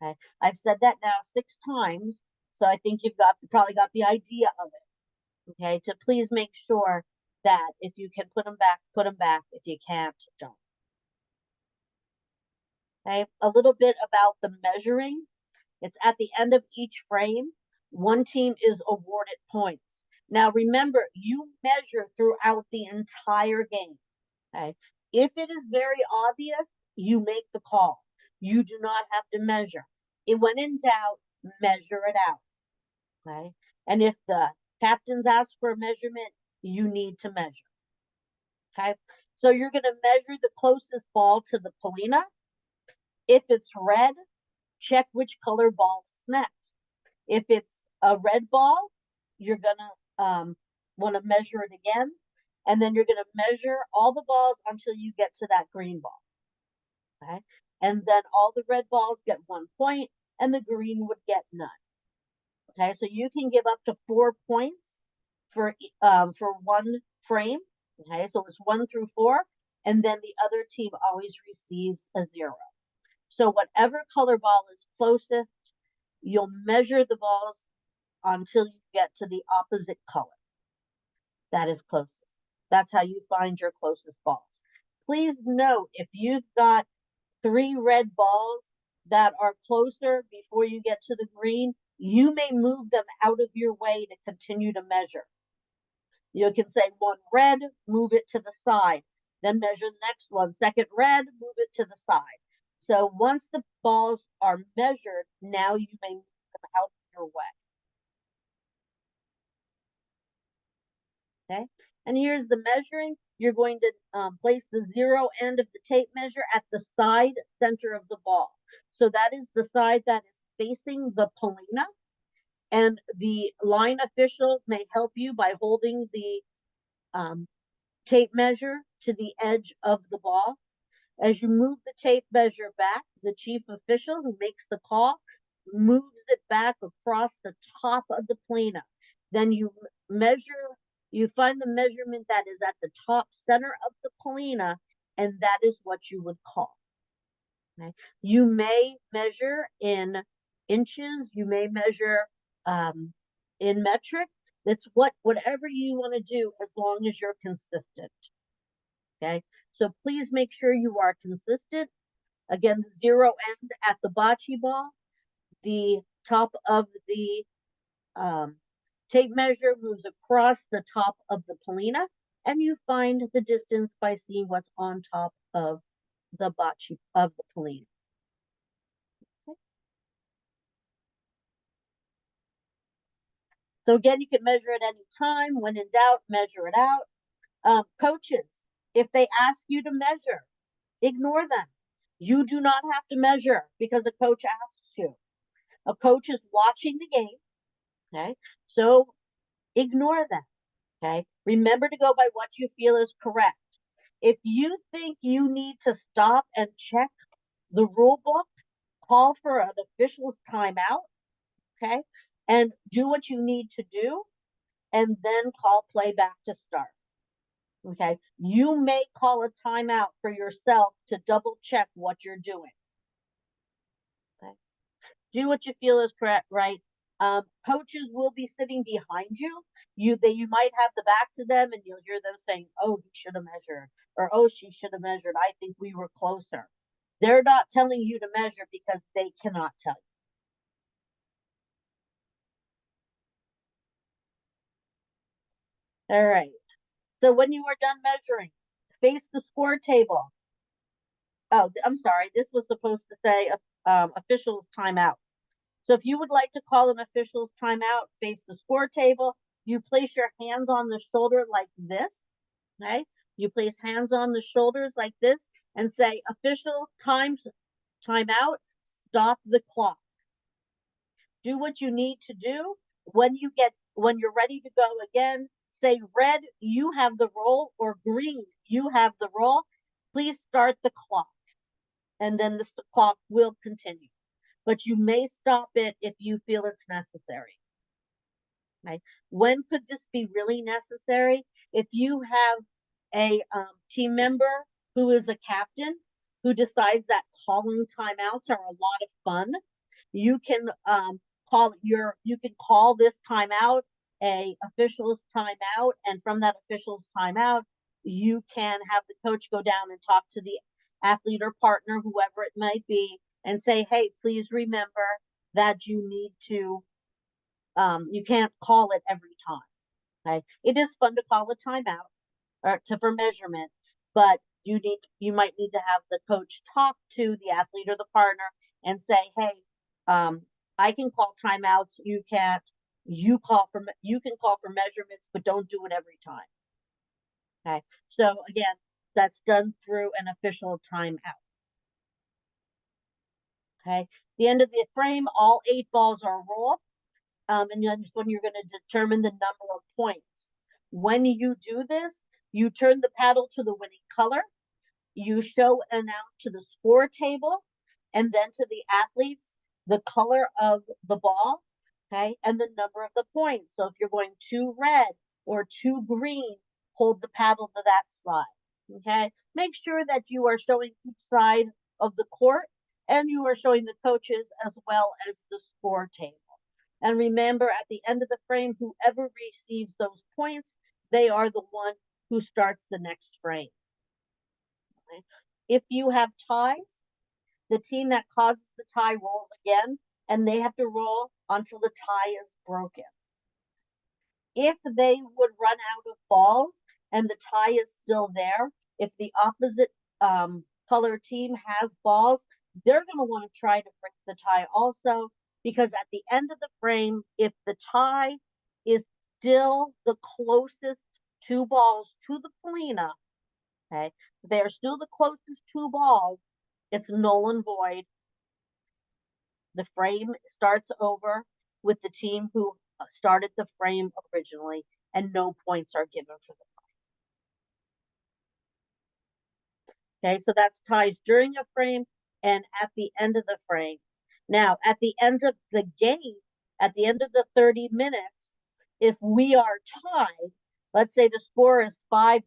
Okay, I've said that now 6 times, so I think you've probably got the idea of it. Okay, to please make sure that if you can put them back, put them back. If you can't, don't. Okay, a little bit about the measuring. It's at the end of each frame. one team is awarded points. Now remember, you measure throughout the entire game. Okay. If it is very obvious, you make the call. You do not have to measure. When in doubt, measure it out. Okay. And if the captains ask for a measurement, you need to measure. Okay. So you're going to measure the closest ball to the Polina. If it's red, check which color ball is next. If it's a red ball, you're going to want to measure it again. And then you're going to measure all the balls until you get to that green ball. Okay. And then all the red balls get 1 point and the green would get none. Okay. So you can give up to 4 points for one frame. Okay. So it's 1 through 4. And then the other team always receives a 0. So whatever color ball is closest, you'll measure the balls until you get to the opposite color that is closest. That's how you find your closest balls. Please note, if you've got 3 red balls that are closer before you get to the green, you may move them out of your way to continue to measure. You can say 1 red, move it to the side, then measure the next one. 2nd red, move it to the side. So once the balls are measured, now you may move them out of your way. Okay, and here's the measuring. You're going to place the 0 end of the tape measure at the side center of the ball. So that is the side that is facing the Polina. And the line official may help you by holding the tape measure to the edge of the ball. As you move the tape measure back, the chief official who makes the call moves it back across the top of the Polina. Then you find the measurement that is at the top center of the Polina, and that is what you would call. Okay. You may measure in inches, you may measure in metric. That's whatever you want to do, as long as you're consistent. Okay, so please make sure you are consistent. Again, the 0 end at the bocce ball, the top of the tape measure moves across the top of the Polina, and you find the distance by seeing what's on top of the bocce of the Polina. Okay. So again, you can measure at any time. When in doubt, measure it out. Coaches, if they ask you to measure, ignore them. You do not have to measure because a coach asks you. A coach is watching the game. Okay, so ignore them. Okay, remember to go by what you feel is correct. If you think you need to stop and check the rule book, call for an official's timeout. Okay, and do what you need to do, and then call playback to start. Okay, you may call a timeout for yourself to double check what you're doing. Okay, do what you feel is correct, right? Coaches will be sitting behind you. You might have the back to them, and you'll hear them saying, "Oh, he should have measured," or "Oh, she should have measured. I think we were closer." They're not telling you to measure because they cannot tell you. All right. So when you are done measuring, face the score table. Oh, I'm sorry. This was supposed to say officials timeout. So if you would like to call an official's timeout, face the score table. You place your hands on the shoulder like this. Okay. You place hands on the shoulders like this and say, official timeout, stop the clock. Do what you need to do. When you're ready to go again, say red, you have the roll, or green, you have the roll. Please start the clock. And then the clock will continue. But you may stop it if you feel it's necessary. Okay. When could this be really necessary? If you have a team member who is a captain who decides that calling timeouts are a lot of fun, you can call this timeout a official's timeout, and from that official's timeout, you can have the coach go down and talk to the athlete or partner, whoever it might be, and say, "Hey, please remember that you need to You can't call it every time. Okay, it is fun to call a timeout or for measurement, but you might need to have the coach talk to the athlete or the partner and say, hey, I can call timeouts, you can't. You can call for measurements, but don't do it every time. Okay, so again, that's done through an official timeout. Okay, the end of the frame, all 8 balls are rolled, and then when you're going to determine the number of points. When you do this, you turn the paddle to the winning color, you show and announce to the score table, and then to the athletes the color of the ball, okay, and the number of the points. So if you're going 2 red or 2 green, hold the paddle to that side, okay? Make sure that you are showing each side of the court, and you are showing the coaches as well as the score table. And remember, at the end of the frame, whoever receives those points, they are the one who starts the next frame. Okay? If you have ties, the team that causes the tie rolls again, and they have to roll until the tie is broken. If they would run out of balls and the tie is still there, if the opposite color team has balls, they're going to want to try to break the tie also, because at the end of the frame, if the tie is still the closest 2 balls to the Polina, okay, they're still the closest 2 balls, it's null and void. The frame starts over with the team who started the frame originally, and no points are given for the tie. Okay, so that's ties during a frame and at the end of the frame. Now, at the end of the game, at the end of the 30 minutes, if we are tied, let's say the score is 5-5,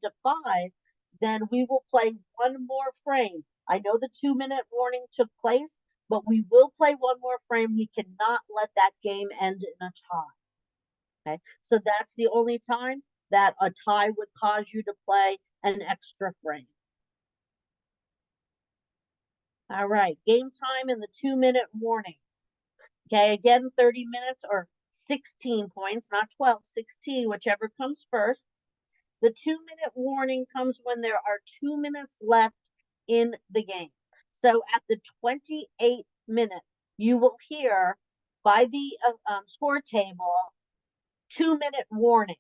then we will play one more frame. I know the 2-minute warning took place, but we will play one more frame. We cannot let that game end in a tie. Okay, so that's the only time that a tie would cause you to play an extra frame. All right, game time and the 2-minute warning. Okay, again, 30 minutes or 16 points, not 12, 16, whichever comes first. The 2-minute warning comes when there are 2 minutes left in the game. So at the 28th minute, you will hear by the score table, 2-minute warning.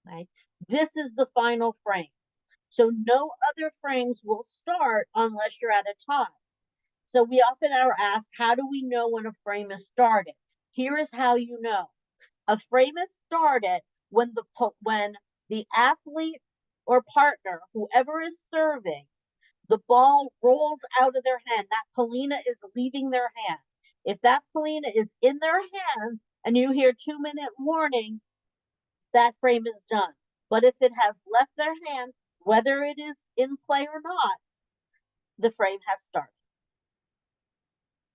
Right? This is the final frame. So no other frames will start unless you're at a tie. So we often are asked, how do we know when a frame is started? Here is how you know. A frame is started when the athlete or partner, whoever is serving, the ball rolls out of their hand. That Polina is leaving their hand. If that Polina is in their hand and you hear 2-minute warning, that frame is done. But if it has left their hand, whether it is in play or not, the frame has started.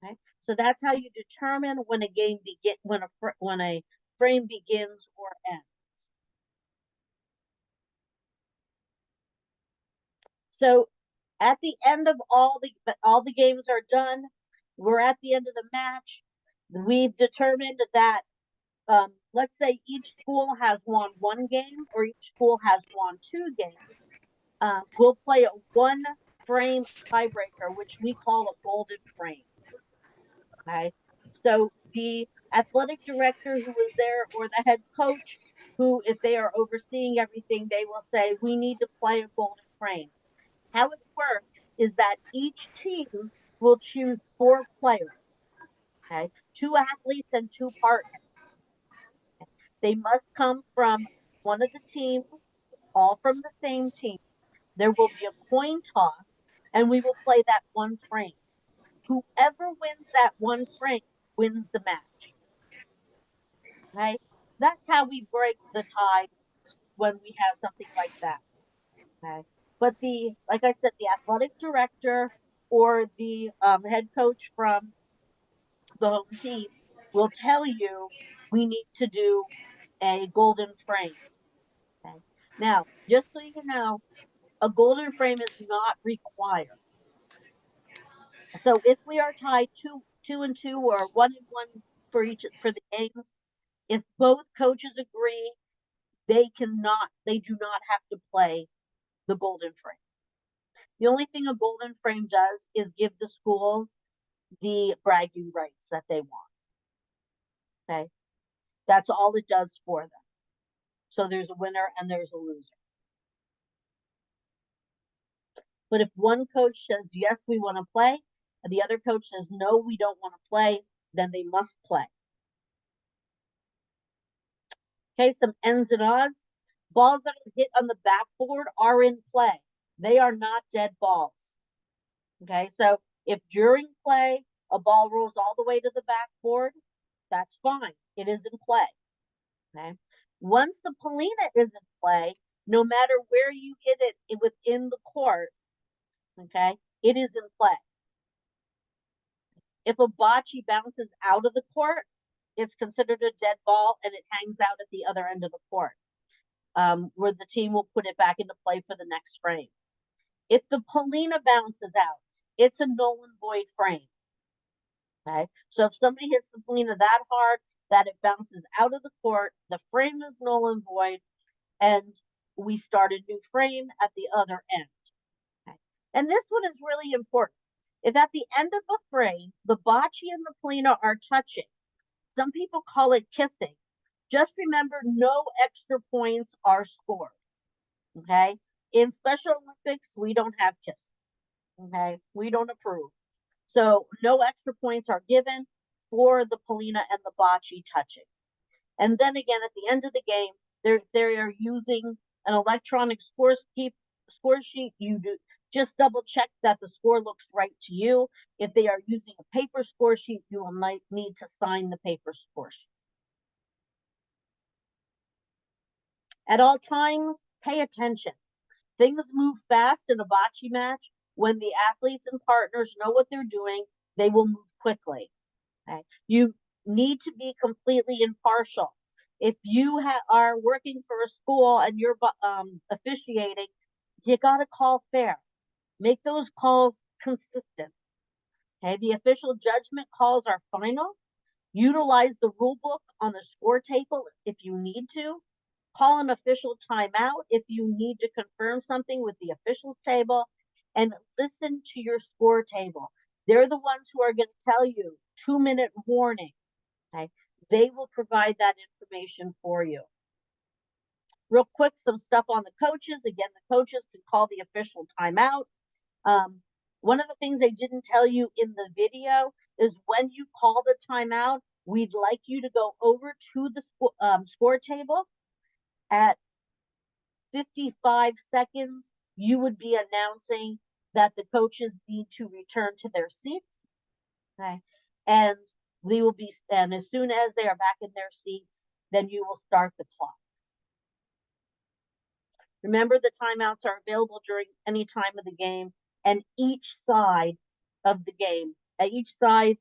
Okay? So that's how you determine when when a frame begins or ends. So at the end of all the games are done, we're at the end of the match. We've determined that let's say each school has won 1 game or each school has won 2 games. We'll play a 1-frame tiebreaker, which we call a golden frame. Okay, so the athletic director who was there or the head coach, who, if they are overseeing everything, they will say, we need to play a golden frame. How it works is that each team will choose 4 players, okay, 2 athletes and 2 partners. Okay? They must come from one of the teams, all from the same team. There will be a coin toss, and we will play that 1 frame. Whoever wins that 1 frame wins the match. Okay? That's how we break the ties when we have something like that. Okay? But like I said, the athletic director or the head coach from the home team will tell you we need to do a golden frame. Okay? Now, just so you know, a golden frame is not required. So if we are tied 2-2 or 1-1 for the games, If both coaches agree, they do not have to play the golden frame. The only thing a golden frame does is give the schools the bragging rights that they want. Okay. That's all it does for them. So there's a winner and there's a loser. But if one coach says, yes, we want to play, and the other coach says, no, we don't want to play, then they must play. Okay, some ends and odds. Balls that are hit on the backboard are in play. They are not dead balls. Okay, so if during play a ball rolls all the way to the backboard, that's fine. It is in play. Okay. Once the Polina is in play, no matter where you hit it within the court, okay, it is in play. If a bocce bounces out of the court, it's considered a dead ball and it hangs out at the other end of the court, where the team will put it back into play for the next frame. If the Polina bounces out, it's a null and void frame. Okay, so if somebody hits the Polina that hard that it bounces out of the court, the frame is null and void, and we start a new frame at the other end. Okay. And this one is really important. If at the end of the frame, the bocce and the Polina are touching, some people call it kissing. Just remember, no extra points are scored. Okay. In Special Olympics, we don't have kissing. Okay. We don't approve. So no extra points are given for the Polina and the bocce touching. And then again, at the end of the game, they are using an electronic score sheet. You do just double check that the score looks right to you. If they are using a paper score sheet, you will need to sign the paper score sheet. At all times, pay attention. Things move fast in a bocce match. When the athletes and partners know what they're doing, they will move quickly. Okay? You need to be completely impartial. If you are working for a school and you're officiating, you got to call fair. Make those calls consistent. Okay, the official judgment calls are final. Utilize the rule book on the score table if you need to. Call an official timeout if you need to confirm something with the officials table, and listen to your score table. They're the ones who are going to tell you 2-minute warning. Okay, they will provide that information for you. Real quick, some stuff on the coaches. Again, the coaches can call the official timeout. One of the things they didn't tell you in the video is when you call the timeout, we'd like you to go over to the score table. At 55 seconds, you would be announcing that the coaches need to return to their seats. Okay, and they will be, and as soon as they are back in their seats, then you will start the clock. Remember, the timeouts are available during any time of the game, and each side of the game, at each side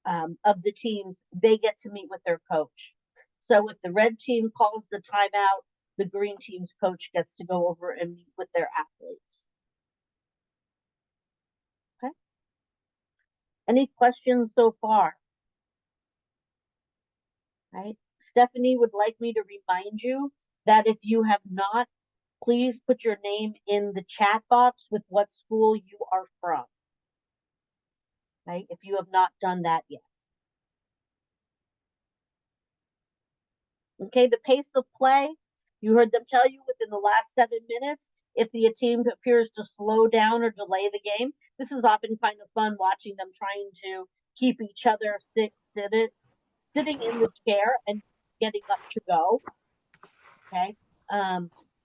of the teams, they get to meet with their coach. So if the red team calls the timeout, the green team's coach gets to go over and meet with their athletes. Okay. Any questions so far? Right. Stephanie would like me to remind you that if you have not, please put your name in the chat box with what school you are from. Okay, if you have not done that yet. Okay, the pace of play, you heard them tell you within the last 7 minutes. If the team appears to slow down or delay the game, this is often kind of fun watching them trying to keep each other sitting in the chair and getting up to go. Okay,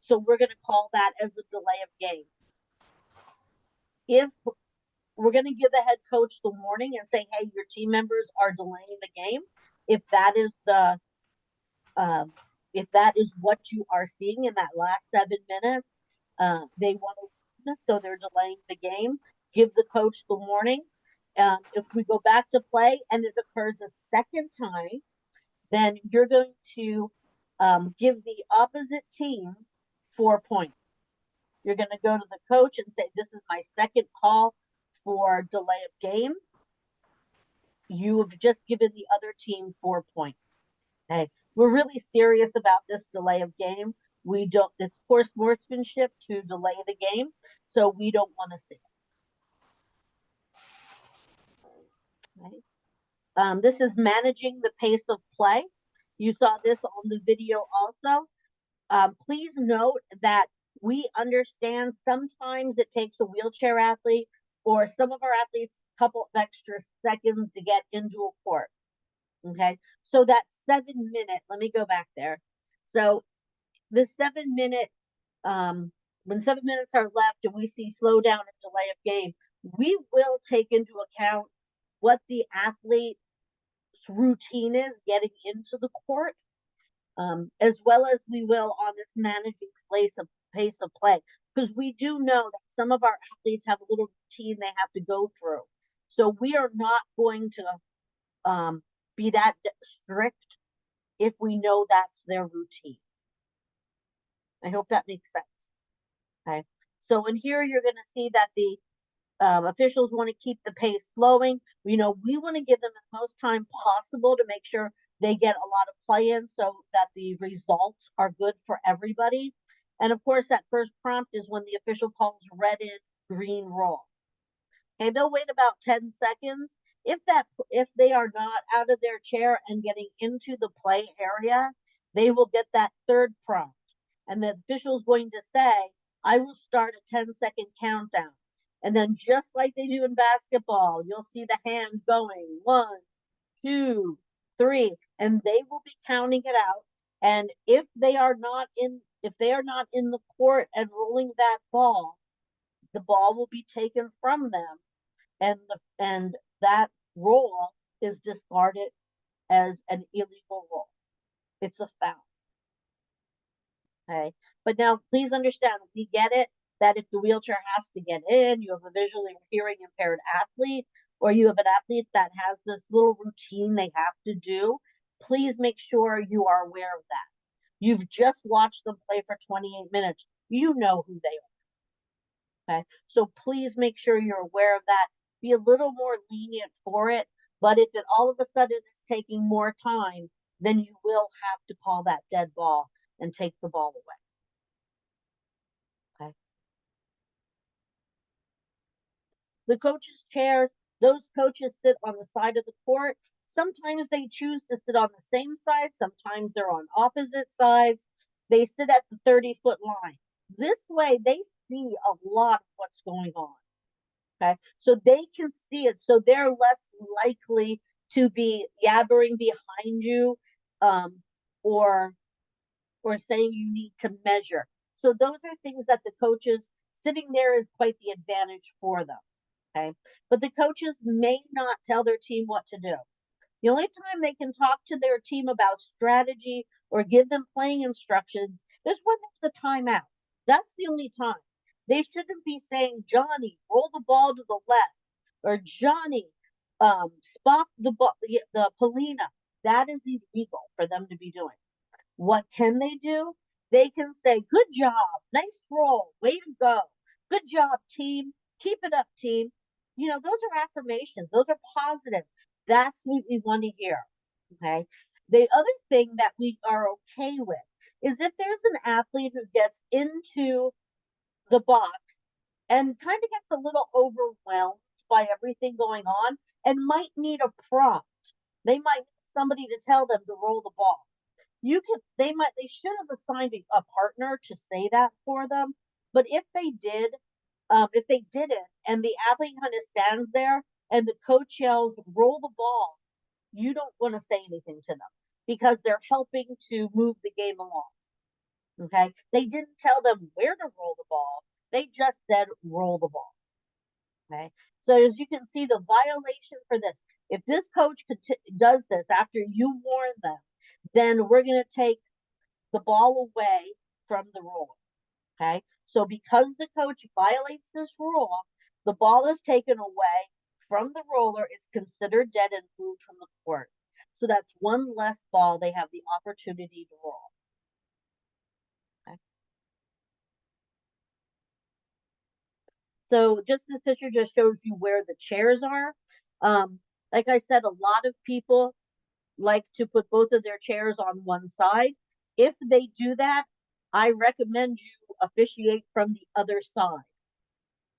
so we're going to call that as a delay of game. If we're going to give the head coach the warning and say, hey, your team members are delaying the game, if that is what you are seeing in that last 7 minutes, they want to win, so they're delaying the game. Give the coach the warning. If we go back to play and it occurs a second time, then you're going to give the opposite team 4 points. You're going to go to the coach and say, this is my second call for delay of game. you have just given the other team 4 points. Okay, we're really serious about this delay of game. We don't, it's poor sportsmanship to delay the game, so we don't want to see it. Right? This is managing the pace of play. You saw this on the video also. Please note that we understand sometimes it takes a wheelchair athlete or some of our athletes a couple of extra seconds to get into a court. Okay, so that 7 minute, let me go back there. So the 7 minute, when 7 minutes are left and we see slow down and delay of game, we will take into account what the athlete's routine is getting into the court, as well as we will on this managing pace of play, because we do know that some of our athletes have a little routine they have to go through. So we are not going to be that strict if we know that's their routine. I hope that makes sense. Okay. So in here, you're going to see that the officials want to keep the pace flowing. We want to give them the most time possible to make sure they get a lot of play in so that the results are good for everybody. And of course, that first prompt is when the official calls red in, green roll. Okay, they'll wait about 10 seconds. If they are not out of their chair and getting into the play area, they will get that third prompt. And the official is going to say, I will start a 10-second countdown. And then just like they do in basketball, you'll see the hands going 1, 2, 3, and they will be counting it out. And if they are not in the court and rolling that ball, the ball will be taken from them, and that roll is discarded as an illegal roll. It's a foul. Okay, but now please understand, we get it that if the wheelchair has to get in, you have a visually or hearing impaired athlete, or you have an athlete that has this little routine they have to do, please make sure you are aware of that. You've just watched them play for 28 minutes. You know who they are. Okay, so please make sure you're aware of that. Be a little more lenient for it, but if it all of a sudden is taking more time, then you will have to call that dead ball and take the ball away. Okay. The coaches' chairs, those coaches sit on the side of the court. Sometimes they choose to sit on the same side. Sometimes they're on opposite sides. They sit at the 30-foot line. This way they see a lot of what's going on. Okay, so they can see it. So they're less likely to be yabbering behind you, or saying you need to measure. So those are things that the coaches sitting there is quite the advantage for them. Okay, but the coaches may not tell their team what to do. The only time they can talk to their team about strategy or give them playing instructions is when there's a timeout. That's the only time. They shouldn't be saying, Johnny, roll the ball to the left, or Johnny, spot the Polina. That is illegal for them to be doing. What can they do? They can say, good job, nice roll, way to go, good job, team, keep it up, team. Those are affirmations, those are positive. That's what we want to hear. Okay. The other thing that we are okay with is if there's an athlete who gets into the box and kind of gets a little overwhelmed by everything going on and might need a prompt. They might need somebody to tell them to roll the ball. They should have assigned a partner to say that for them. But if they didn't, and the athlete kind of stands there and the coach yells, roll the ball, you don't want to say anything to them because they're helping to move the game along. Okay. They didn't tell them where to roll the ball. They just said, roll the ball. Okay. So as you can see, the violation for this, if this coach does this after you warn them, then we're going to take the ball away from the rule. Okay. So because the coach violates this rule, the ball is taken away from the roller. It's considered dead and moved from the court. So that's one less ball they have the opportunity to roll. Okay. So just this picture just shows you where the chairs are. Like I said, a lot of people like to put both of their chairs on one side. If they do that, I recommend you officiate from the other side.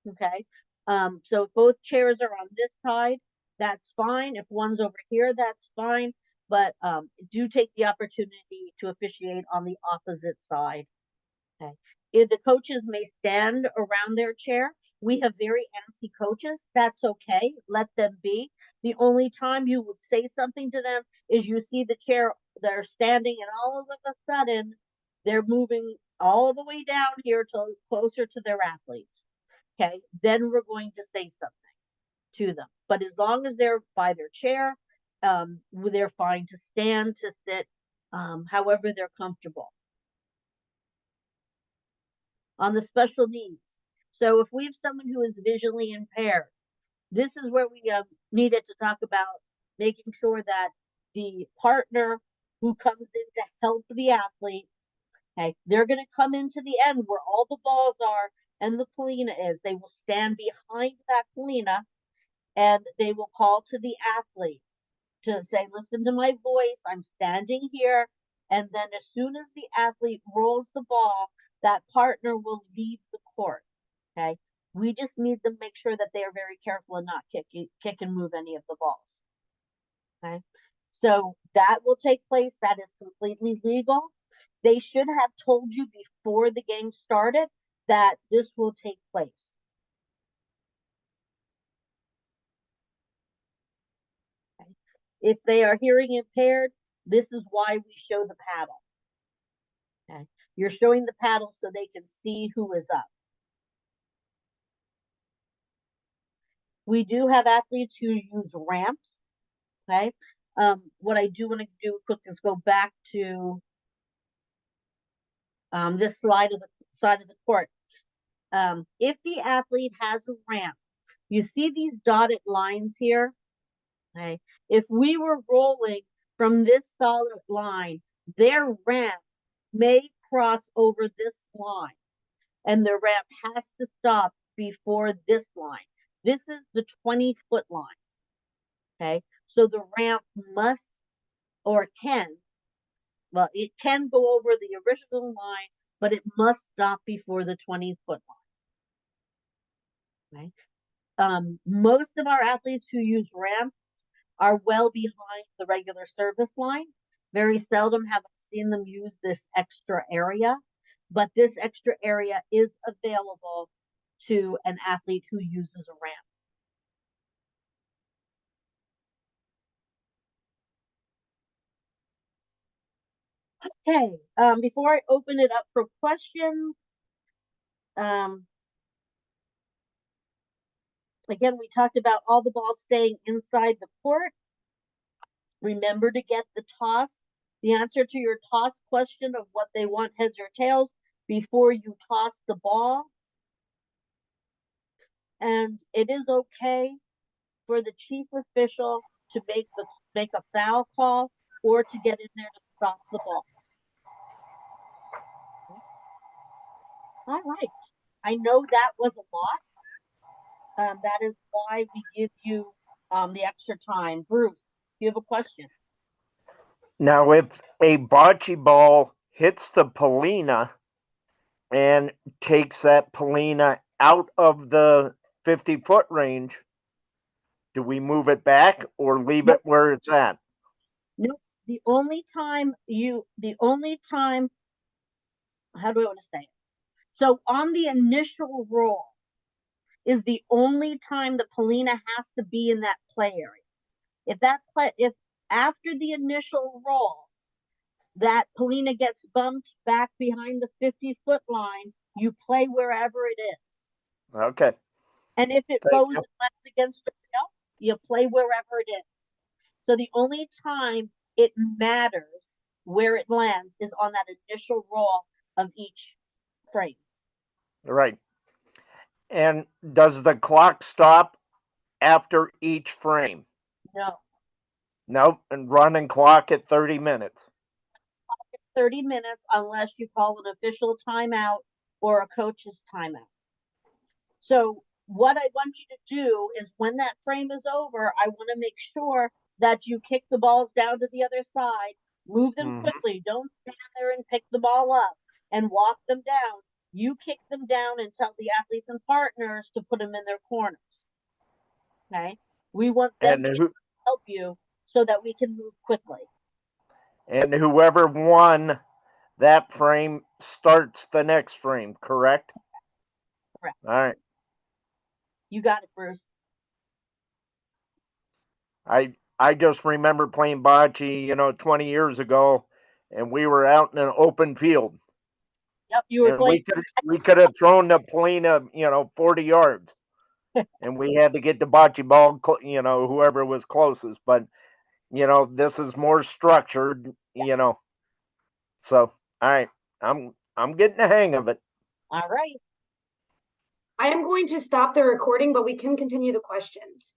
Okay. So if both chairs are on this side, that's fine. If one's over here, that's fine. But do take the opportunity to officiate on the opposite side. Okay. If the coaches may stand around their chair, we have very antsy coaches. That's okay. Let them be. The only time you would say something to them is you see the chair, they're standing, and all of a sudden they're moving all the way down here to closer to their athletes. Okay. Then we're going to say something to them. But as long as they're by their chair, they're fine to stand, to sit, however they're comfortable. On the special needs. So if we have someone who is visually impaired, this is where we needed to talk about making sure that the partner who comes in to help the athlete, okay, they're going to come into the end where all the balls are and the polina is. They will stand behind that polina and they will call to the athlete to say, listen to my voice, I'm standing here. And then as soon as the athlete rolls the ball, that partner will leave the court. Okay. We just need to make sure that they are very careful and not kick and move any of the balls. Okay. So that will take place. That is completely legal. They should have told you before the game started that this will take place. Okay. If they are hearing impaired, this is why we show the paddle. Okay. You're showing the paddle so they can see who is up. We do have athletes who use ramps. Okay. What I do want to do quick is go back to this side of the court. If the athlete has a ramp, you see these dotted lines here. Okay. If we were rolling from this solid line, their ramp may cross over this line, and the ramp has to stop before this line. This is the 20-foot line. Okay. So the ramp must or can, well, it can go over the original line, but it must stop before the 20-foot line. Okay. Most of our athletes who use ramps are well behind the regular service line. Very seldom have I seen them use this extra area, but this extra area is available to an athlete who uses a ramp. Okay, before I open it up for questions, again, we talked about all the balls staying inside the court. Remember to get the answer to your toss question of what they want, heads or tails, before you toss the ball. And it is okay for the chief official to make a foul call or to get in there to stop the ball. All right. I know that was a lot. That is why we give you the extra time. Bruce, you have a question? Now, if a bocce ball hits the polina and takes that polina out of the 50-foot range, do we move it back or leave it where it's at? Nope. The only time, how do I want to say it? So on the initial roll is the only time the polina has to be in that play area. If after the initial roll, that polina gets bumped back behind the 50-foot line, you play wherever it is. Okay. And if it goes and lands against the rail, you play wherever it is. So the only time it matters where it lands is on that initial roll of each frame. Right. And does the clock stop after each frame? No. Nope. And running clock at 30 minutes. 30 minutes unless you call an official timeout or a coach's timeout. So what I want you to do is when that frame is over, I want to make sure that you kick the balls down to the other side, move them Mhm. quickly. Don't stand there and pick the ball up and walk them down. You kick them down and tell the athletes and partners to put them in their corners. Okay. We want them And to help you so that we can move quickly. whoever won that frame starts the next frame, correct? Correct. All right. You got it, Bruce. I just remember playing bocce, 20 years ago, and we were out in an open field, Yep, you were and playing. we could have thrown the Polina, 40 yards, and we had to get the bocce ball, whoever was closest. But this is more structured, So, all right, I'm getting the hang of it. All right. I am going to stop the recording, but we can continue the questions.